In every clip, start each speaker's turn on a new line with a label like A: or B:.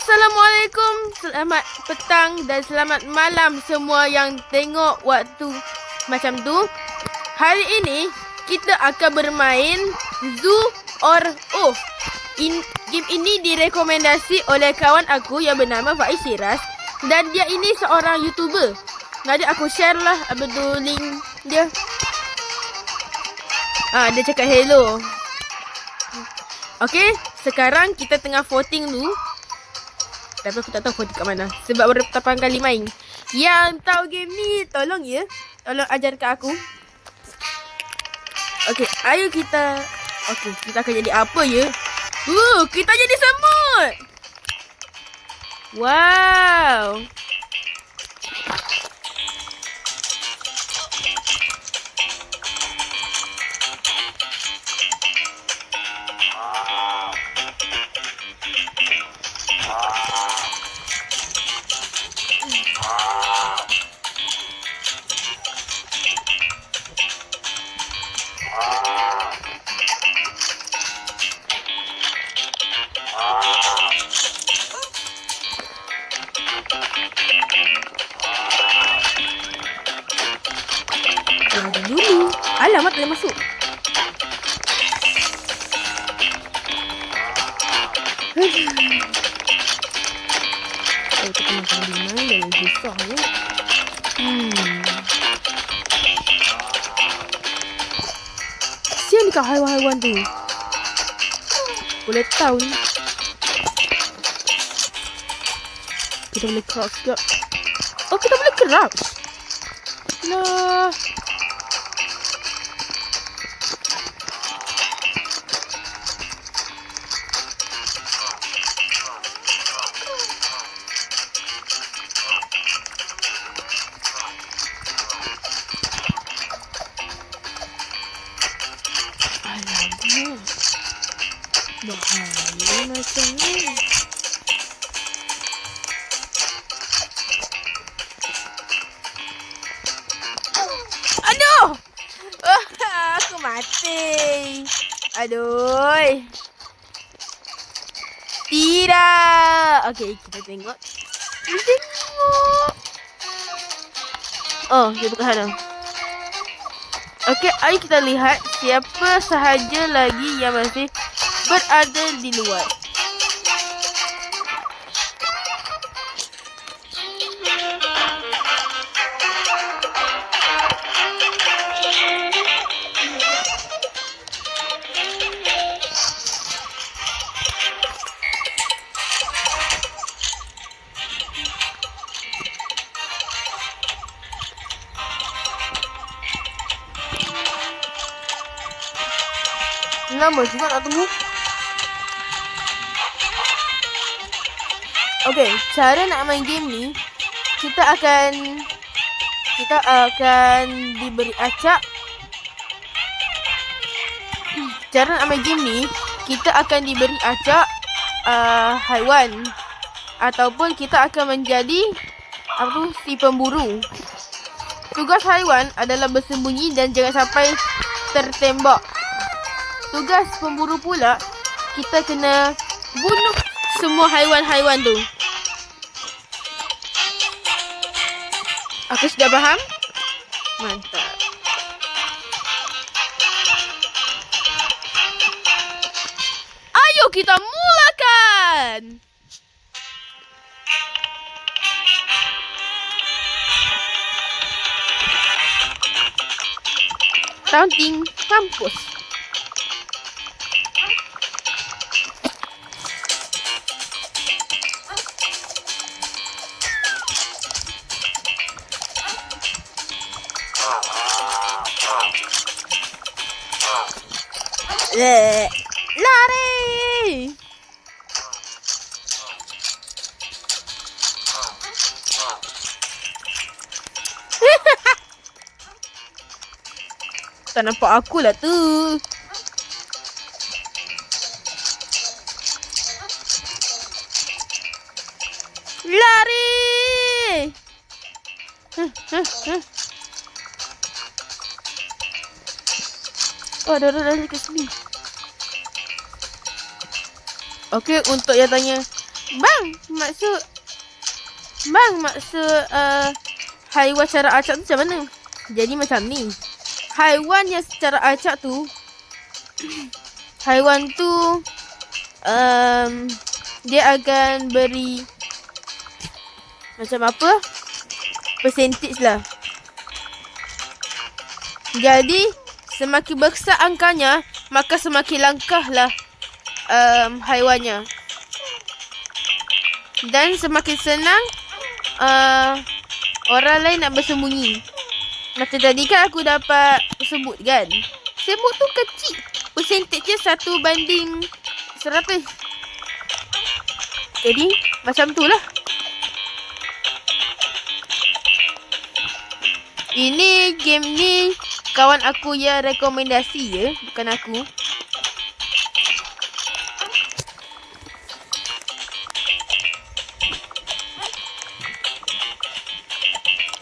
A: Assalamualaikum, selamat petang dan selamat malam semua yang tengok waktu macam tu. Hari ini kita akan bermain Zoo or Oof. Game ini direkomendasi oleh kawan aku yang bernama Faiz Shiraz dan dia ini seorang YouTuber. Jadi aku share lah link dia. Dia cakap hello. Okey, sekarang kita tengah voting dulu. Tapi aku tak tahu voting kat mana sebab baru pertama kali main. Yang tahu game ni tolong ya, tolong ajar kat aku. Okey, ayo kita. Okey, kita akan jadi apa ya? Kita jadi semut. Wow. Dulu. Alamak, boleh masuk. Kita makan limau yang susah ya. Kesian dekat haiwan-haiwan tu. Boleh tahu ni. Kita boleh crouch juga. Oh, kita boleh crouch. Nah. Bahaya macam ni. Aduh! Aku mati. Aduh. Tidak. Okey, kita tengok. Oh, dia buka sana. Okey, ayo kita lihat siapa sahaja lagi yang masih berada di luar. Lama juga nak tunggu. Okey, cara nak main game ni kita akan diberi acak. Cara nak main game ni kita akan diberi acak haiwan ataupun kita akan menjadi si pemburu. Tugas haiwan adalah bersembunyi dan jangan sampai tertembak. Tugas pemburu pula, kita kena bunuh semua haiwan-haiwan tu. Aku sudah faham? Mantap. Ayo kita mulakan! Taunting mampus. Lari! Tak nampak aku lah tu. Lari! Oh, dah ke sini. Okey, untuk yang tanya Maksud haiwan secara acak tu macam mana? Jadi macam ni. Haiwan yang secara acak tu, haiwan tu dia akan beri macam apa? Percentage lah. Jadi semakin besar angkanya, maka semakin langkahlah haiwannya. Dan semakin senang orang lain nak bersembunyi. Macam tadi kan aku dapat sebut kan. Semut tu kecil. Percentage-nya 1:100. Jadi macam tu lah. Ini game ni kawan aku yang rekomendasi je, bukan aku.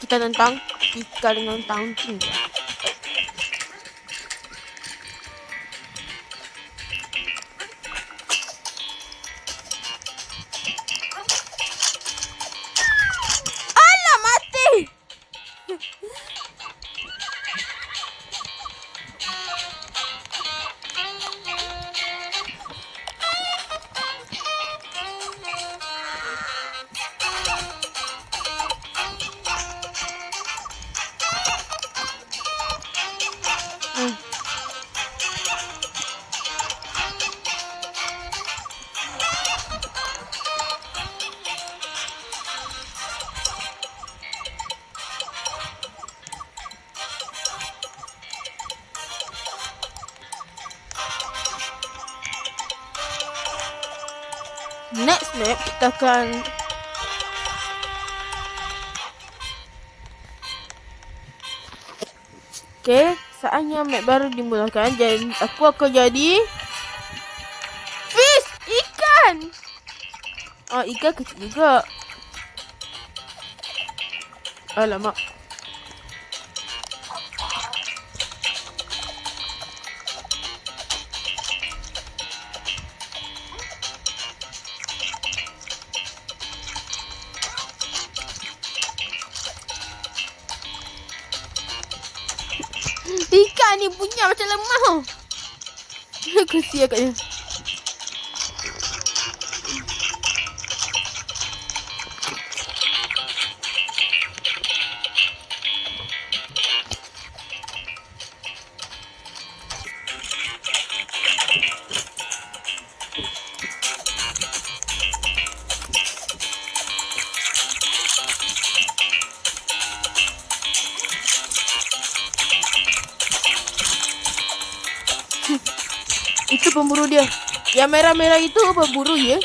A: Kita tentang Ika dengan tangking. Alah, mati! Next map kita akan saatnya map baru dimulakan dan aku akan jadi fish, ikan. Ikan kecil juga. Alamak. Ikan ni punya macam lemah. Kesian katnya. Itu pemburu dia. Yang merah-merah itu pemburu ya.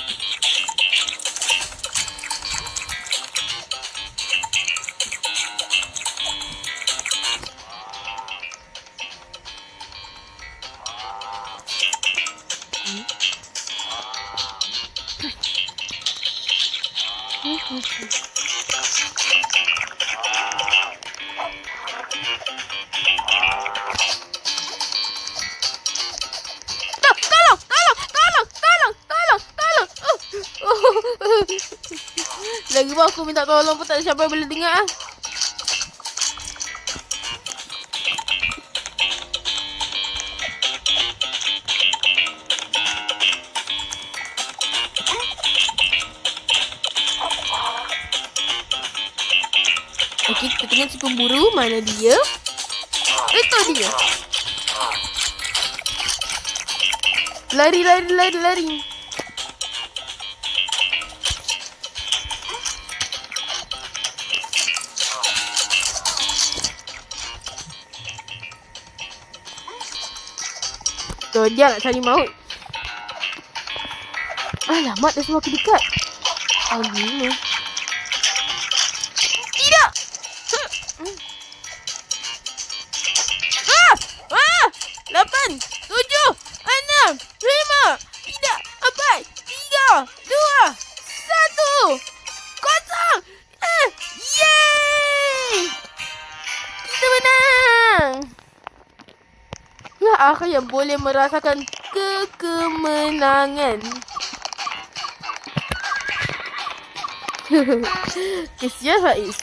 A: Lagi pun aku minta tolong pun tak ada siapa yang boleh dengar. Okey, kita tengok si pemburu. Mana dia? Itu dia. Lari. Tuh, dia nak cari maut. Alamak, dah semakin dekat. Gila. Tidak! 8, 7, 6, 5, tidak, 4, 3, 2, 1, kosong! Yeay! Kita menang! Aku yang boleh merasakan kemenangan. Kesian Faiz.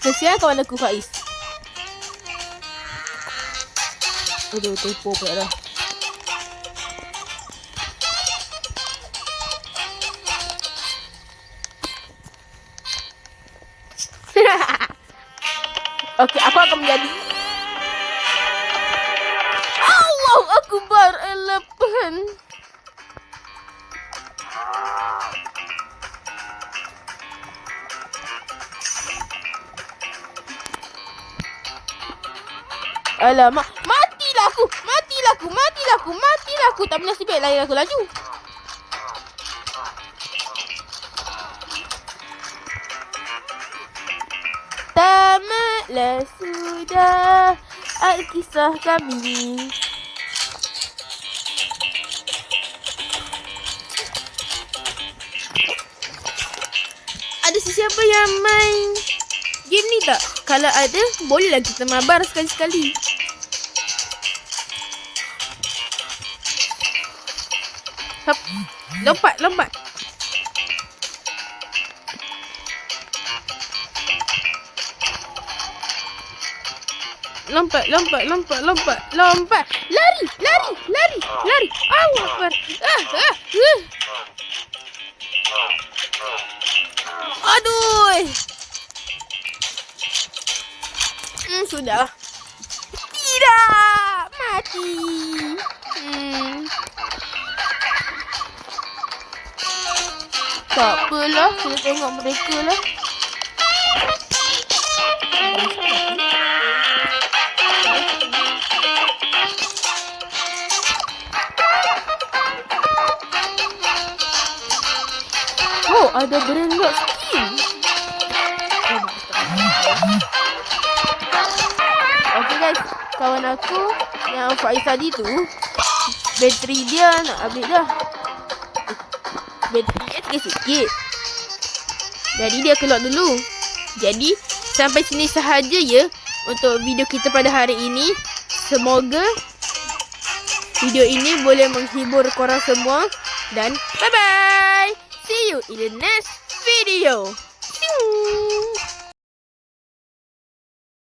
A: Kesian kawan aku Faiz. Aduh, tepo pula dah. Okey, apa akan menjadi? Allahu Akbar 8. Alamak, matilah aku. Tak bernasib baik lari aku laju. Tamatlah sudah Alkisah kami. Ada sesiapa yang main game ni tak? Kalau ada, bolehlah kita mabar sekali-sekali. Hop. Lompat. Lompat. Lari. Allahu Akbar. Aduh. Sudah. Tidak. Mati. Tak apalah. Kita tengok mereka lah. Oh, ada brand lock skin. Okay guys, kawan aku yang Faiz tadi tu, bateri dia nak habis dah. Bateri dia tinggal sikit. Jadi dia keluar dulu. Jadi sampai sini sahaja ya untuk video kita pada hari ini. Semoga video ini boleh menghibur korang semua. Dan bye bye. See you in the next video.